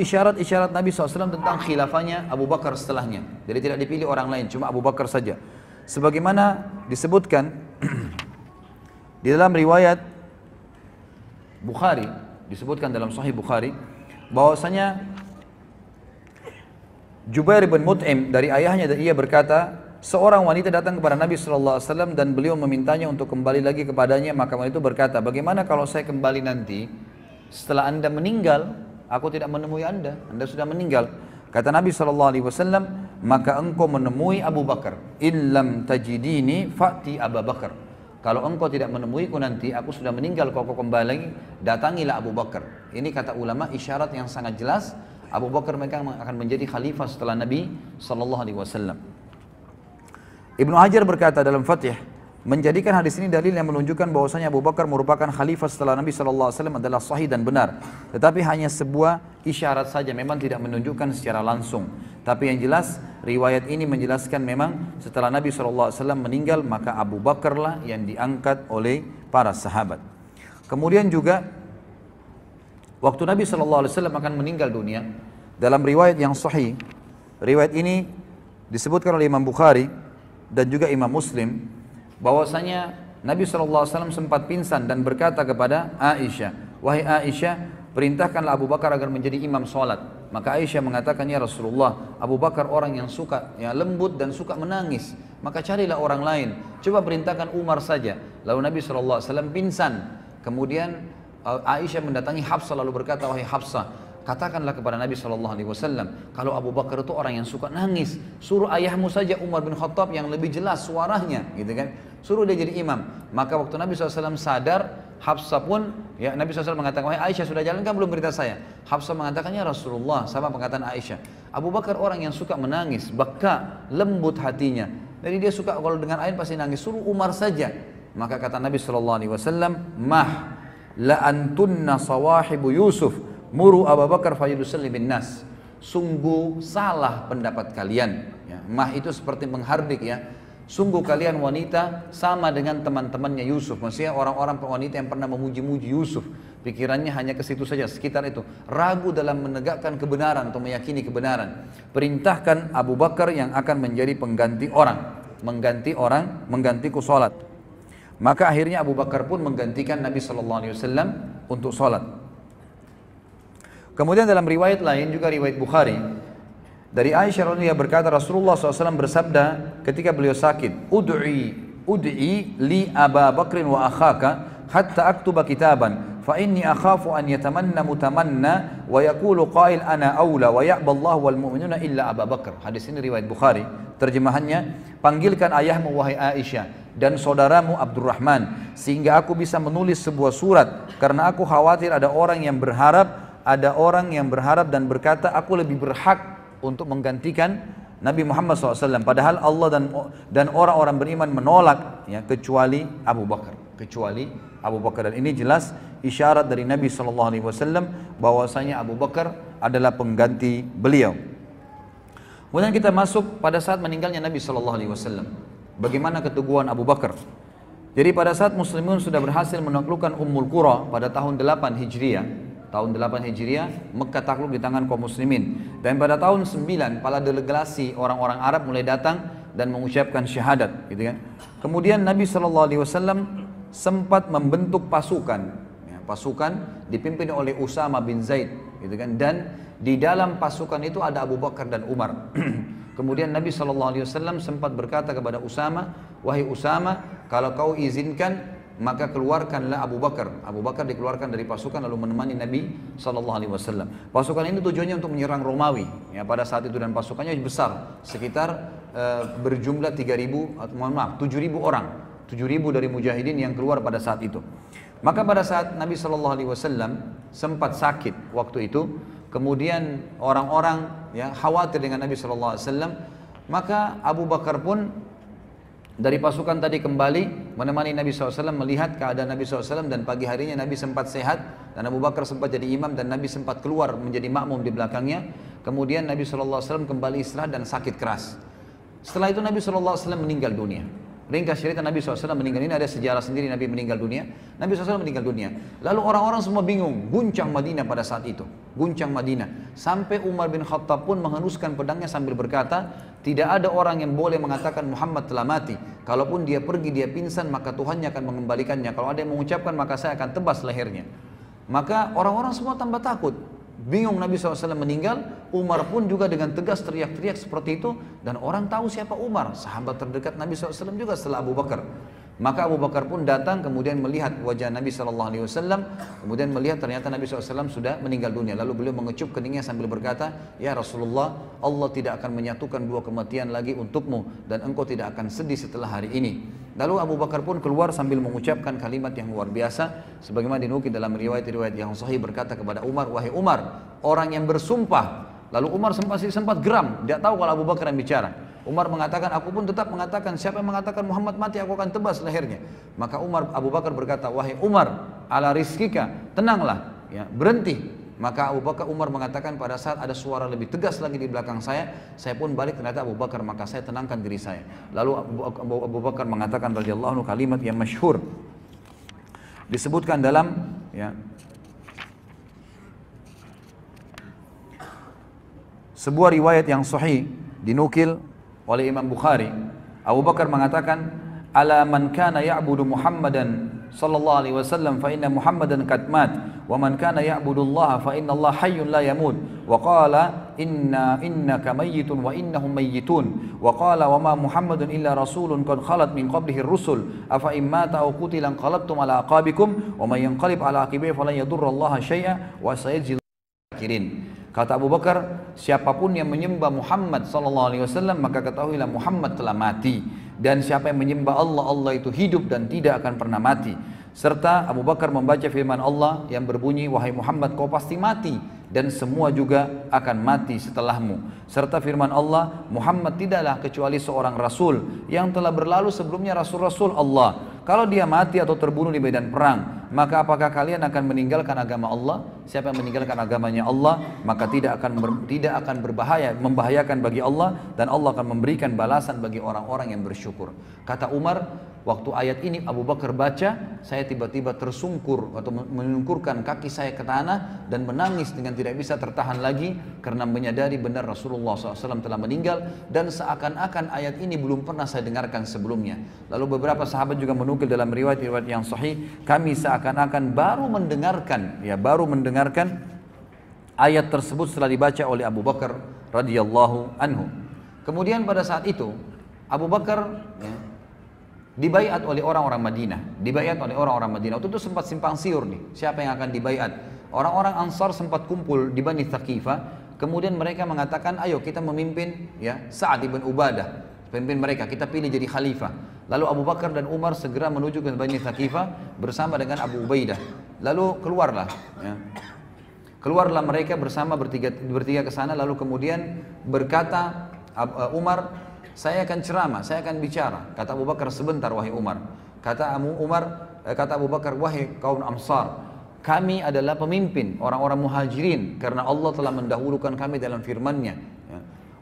isyarat-isyarat Nabi SAW tentang khilafahnya Abu Bakar setelahnya. Jadi tidak dipilih orang lain, cuma Abu Bakar saja. Sebagaimana disebutkan di dalam riwayat Bukhari, disebutkan dalam Sahih Bukhari, bahwasanya Jubair bin Mut'im dari ayahnya, dan ia berkata, seorang wanita datang kepada Nabi SAW dan beliau memintanya untuk kembali lagi kepadanya. Maka wanita itu berkata, bagaimana kalau saya kembali nanti setelah anda meninggal, aku tidak menemui anda sudah meninggal. Kata Nabi SAW, maka engkau menemui Abu Bakar. Illam tajidini fa'ti Abu Bakar. Kalau engkau tidak menemuiku nanti, aku sudah meninggal, kalau kau kembali lagi, datangilah Abu Bakar. Ini kata ulama isyarat yang sangat jelas, Abu Bakar mereka akan menjadi khalifah setelah Nabi SAW. Ibnu Hajar berkata dalam Fathih, menjadikan hadis ini dalil yang menunjukkan bahwasanya Abu Bakar merupakan khalifah setelah Nabi SAW adalah sahih dan benar. Tetapi hanya sebuah isyarat saja, memang tidak menunjukkan secara langsung. Tapi yang jelas, riwayat ini menjelaskan memang setelah Nabi SAW meninggal, maka Abu Bakarlah yang diangkat oleh para sahabat. Kemudian juga, waktu Nabi SAW akan meninggal dunia, dalam riwayat yang sahih, riwayat ini disebutkan oleh Imam Bukhari dan juga Imam Muslim, bahwasanya Nabi SAW sempat pingsan dan berkata kepada Aisyah, wahai Aisyah, perintahkanlah Abu Bakar agar menjadi imam sholat. Maka Aisyah mengatakan, ya Rasulullah, Abu Bakar orang yang suka, yang lembut dan suka menangis, maka carilah orang lain, coba perintahkan Umar saja. Lalu Nabi SAW pingsan. Kemudian Aisyah mendatangi Hafsah lalu berkata, wahai Hafsah, katakanlah kepada Nabi SAW, kalau Abu Bakar itu orang yang suka nangis, suruh ayahmu saja Umar bin Khattab yang lebih jelas suaranya, gitu kan, suruh dia jadi imam. Maka waktu Nabi SAW sadar, Hafsah pun, ya Nabi SAW mengatakan, wahai Aisyah, sudah jalan kan belum berita saya? Hafsah mengatakan, ya Rasulullah, sama perkataan Aisyah, Abu Bakar orang yang suka menangis, baka, lembut hatinya, jadi dia suka kalau dengan air pasti nangis, suruh Umar saja. Maka kata Nabi SAW, mah la antunna sawahibu Yusuf muru Abu Bakar fayusalli bin nas. Sungguh salah pendapat kalian, ya, mah itu seperti menghardik, ya. Sungguh kalian wanita sama dengan teman-temannya Yusuf. Maksudnya orang-orang wanita yang pernah memuji-muji Yusuf, pikirannya hanya ke situ saja, sekitar itu, ragu dalam menegakkan kebenaran atau meyakini kebenaran. Perintahkan Abu Bakar yang akan menjadi pengganti orang, menggantiku sholat. Maka akhirnya Abu Bakar pun menggantikan Nabi SAW untuk sholat. Kemudian dalam riwayat lain, juga riwayat Bukhari, dari Aisyah radhiyallahu anha berkata, Rasulullah SAW bersabda ketika beliau sakit, ud'i li Aba Bakrin wa akhaka hatta aktuba kitaban fa inni akhafu an yatamanna mutamanna wa yaqulu qail ana aula wa ya'ballahu wal mu'minuna illa Aba Bakr. Hadis ini riwayat Bukhari. Terjemahannya, panggilkan ayahmu wahai Aisyah dan saudaramu Abdurrahman sehingga aku bisa menulis sebuah surat, karena aku khawatir ada orang yang berharap dan berkata aku lebih berhak untuk menggantikan Nabi Muhammad SAW, padahal Allah dan orang-orang beriman menolak, ya, kecuali Abu Bakar. Dan ini jelas isyarat dari Nabi SAW bahwasanya Abu Bakar adalah pengganti beliau. Kemudian kita masuk pada saat meninggalnya Nabi SAW. Bagaimana keteguhan Abu Bakar? Jadi pada saat muslimun sudah berhasil menaklukkan Ummul Qura pada tahun 8 Hijriah, Mekah takluk di tangan kaum muslimin. Dan pada tahun 9 para delegasi orang-orang Arab mulai datang dan mengucapkan syahadat, gitu kan. Kemudian Nabi SAW sempat membentuk pasukan, ya, pasukan dipimpin oleh Usama bin Zaid, gitu kan. Dan di dalam pasukan itu ada Abu Bakar dan Umar. Kemudian Nabi SAW sempat berkata kepada Usama, wahai Usama, kalau kau izinkan maka keluarkanlah Abu Bakar. Abu Bakar dikeluarkan dari pasukan lalu menemani Nabi SAW. Pasukan ini tujuannya untuk menyerang Romawi, ya, pada saat itu, dan pasukannya besar, sekitar berjumlah 7.000 orang, 7.000 dari mujahidin yang keluar pada saat itu. Maka pada saat Nabi SAW sempat sakit waktu itu, kemudian orang-orang, ya, khawatir dengan Nabi SAW, maka Abu Bakar pun dari pasukan tadi kembali menemani Nabi SAW, melihat keadaan Nabi SAW, dan pagi harinya Nabi sempat sehat dan Abu Bakar sempat jadi imam dan Nabi sempat keluar menjadi makmum di belakangnya. Kemudian Nabi SAW kembali istirahat dan sakit keras. Setelah itu Nabi SAW meninggal dunia. Ringkas cerita Nabi SAW meninggal, ini ada sejarah sendiri Nabi meninggal dunia. Nabi SAW meninggal dunia. Lalu orang-orang semua bingung, guncang Madinah pada saat itu. Guncang Madinah. Sampai Umar bin Khattab pun menghunuskan pedangnya sambil berkata, tidak ada orang yang boleh mengatakan Muhammad telah mati. Kalaupun dia pergi, dia pingsan, maka Tuhannya akan mengembalikannya. Kalau ada yang mengucapkan, maka saya akan tebas lehernya. Maka orang-orang semua tambah takut. Bingung Nabi SAW meninggal, Umar pun juga dengan tegas teriak-teriak seperti itu, dan orang tahu siapa Umar, sahabat terdekat Nabi SAW juga setelah Abu Bakar. Maka Abu Bakar pun datang, kemudian melihat wajah Nabi SAW, kemudian melihat ternyata Nabi SAW sudah meninggal dunia. Lalu beliau mengecup keningnya sambil berkata, ya Rasulullah, Allah tidak akan menyatukan dua kematian lagi untukmu, dan engkau tidak akan sedih setelah hari ini. Lalu Abu Bakar pun keluar sambil mengucapkan kalimat yang luar biasa, sebagaimana dinukil dalam riwayat-riwayat yang sahih, berkata kepada Umar, wahai Umar, orang yang bersumpah. Lalu Umar sempat geram, tidak tahu kalau Abu Bakar yang bicara. Umar mengatakan, aku pun tetap mengatakan, siapa yang mengatakan Muhammad mati, aku akan tebas lehernya. Maka Abu Bakar berkata, wahai Umar, ala rizkika, tenanglah, ya, berhenti. Maka Umar mengatakan, pada saat ada suara lebih tegas lagi di belakang saya pun balik, ternyata Abu Bakar, maka saya tenangkan diri saya. Lalu Abu Bakar mengatakan radhiyallahu anhu kalimat yang masyhur, disebutkan dalam sebuah riwayat yang sahih dinukil oleh Imam Bukhari. Abu Bakar mengatakan, ala man kana ya'budu Muhammadan sallallahu alaihi wasallam fa inna Muhammadan qad mat wa man kana ya'budu Allah fa inna Allah hayyun la yamut wa qala innaka mayyitun wa innahum mayyitun wa qala wa ma Muhammadun illa rasulun qad khalat min qablihi ar-rusul afa in mata aw qutila qalabtum ala aqabikum wa may yanqalib ala aqibihi falan yadurra Allah syai'a wa sayajzil syakirin. Kata Abu Bakar, siapapun yang menyembah Muhammad SAW, maka ketahuilah Muhammad telah mati. Dan siapa yang menyembah Allah, Allah itu hidup dan tidak akan pernah mati. Serta Abu Bakar membaca firman Allah yang berbunyi, wahai Muhammad, kau pasti mati, dan semua juga akan mati setelahmu. Serta firman Allah, Muhammad tidaklah kecuali seorang rasul yang telah berlalu sebelumnya rasul-rasul Allah. Kalau dia mati atau terbunuh di medan perang, maka apakah kalian akan meninggalkan agama Allah? Siapa yang meninggalkan agamanya Allah, maka tidak akan membahayakan bagi Allah, dan Allah akan memberikan balasan bagi orang-orang yang bersyukur. Kata Umar, waktu ayat ini Abu Bakar baca, saya tiba-tiba tersungkur atau menungkurkan kaki saya ke tanah dan menangis dengan tidak bisa tertahan lagi karena menyadari benar Rasulullah SAW telah meninggal, dan seakan-akan ayat ini belum pernah saya dengarkan sebelumnya. Lalu beberapa sahabat juga menukil dalam riwayat-riwayat yang sahih, kami seakan-akan baru mendengarkan ayat tersebut setelah dibaca oleh Abu Bakar radhiyallahu anhu. Kemudian pada saat itu Abu Bakar dibaiat oleh orang-orang Madinah. Waktu itu sempat simpang siur nih, siapa yang akan dibaiat. Orang-orang Ansar sempat kumpul di Bani Thaqifah. Kemudian mereka mengatakan, ayo kita memimpin Sa'ad ibn Ubadah, pemimpin mereka, kita pilih jadi khalifah. Lalu Abu Bakar dan Umar segera menuju ke Bani Thaqifah bersama dengan Abu Ubaidah. Lalu keluarlah mereka bersama bertiga ke sana. Lalu kemudian berkata Umar, saya akan ceramah, saya akan bicara. Kata Abu Bakar, sebentar wahai Umar. Kata Abu Bakar, wahai kaum Ansar, kami adalah pemimpin orang-orang muhajirin karena Allah telah mendahulukan kami dalam firman-Nya.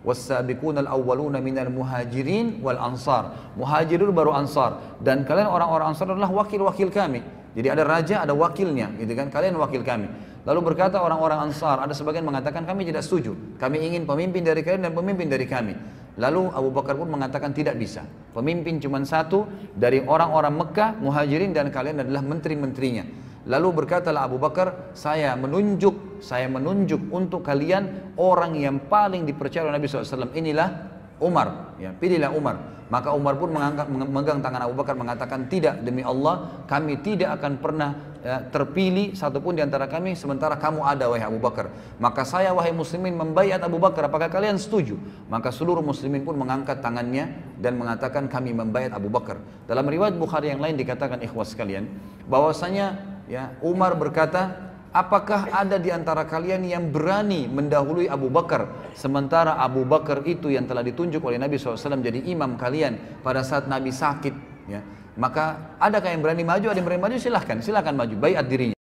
Was-sabiqunal awwaluna minal muhajirin wal ansar. Muhajirun baru ansar, dan kalian orang-orang ansar adalah wakil-wakil kami. Jadi ada raja, ada wakilnya, gitu kan? Kalian wakil kami. Lalu berkata orang-orang Ansar, ada sebagian mengatakan kami tidak setuju. Kami ingin pemimpin dari kalian dan pemimpin dari kami. Lalu Abu Bakar pun mengatakan tidak bisa. Pemimpin cuma satu dari orang-orang Mekah, Muhajirin, dan kalian adalah menteri-menterinya. Lalu berkatalah Abu Bakar, saya menunjuk untuk kalian orang yang paling dipercaya oleh Nabi SAW. Inilah Umar, pilihlah Umar. Maka Umar pun memegang tangan Abu Bakar mengatakan, tidak, demi Allah kami tidak akan pernah terpilih satupun di antara kami sementara kamu ada wahai Abu Bakar. Maka saya wahai muslimin membaiat Abu Bakar, apakah kalian setuju? Maka seluruh muslimin pun mengangkat tangannya dan mengatakan kami membaiat Abu Bakar. Dalam riwayat Bukhari yang lain dikatakan, ikhwas sekalian, bahwasanya Umar berkata, apakah ada di antara kalian yang berani mendahului Abu Bakar, sementara Abu Bakar itu yang telah ditunjuk oleh Nabi SAW jadi imam kalian pada saat Nabi sakit. Maka adakah yang berani maju? Ada yang berani maju, silahkan maju, baiat dirinya.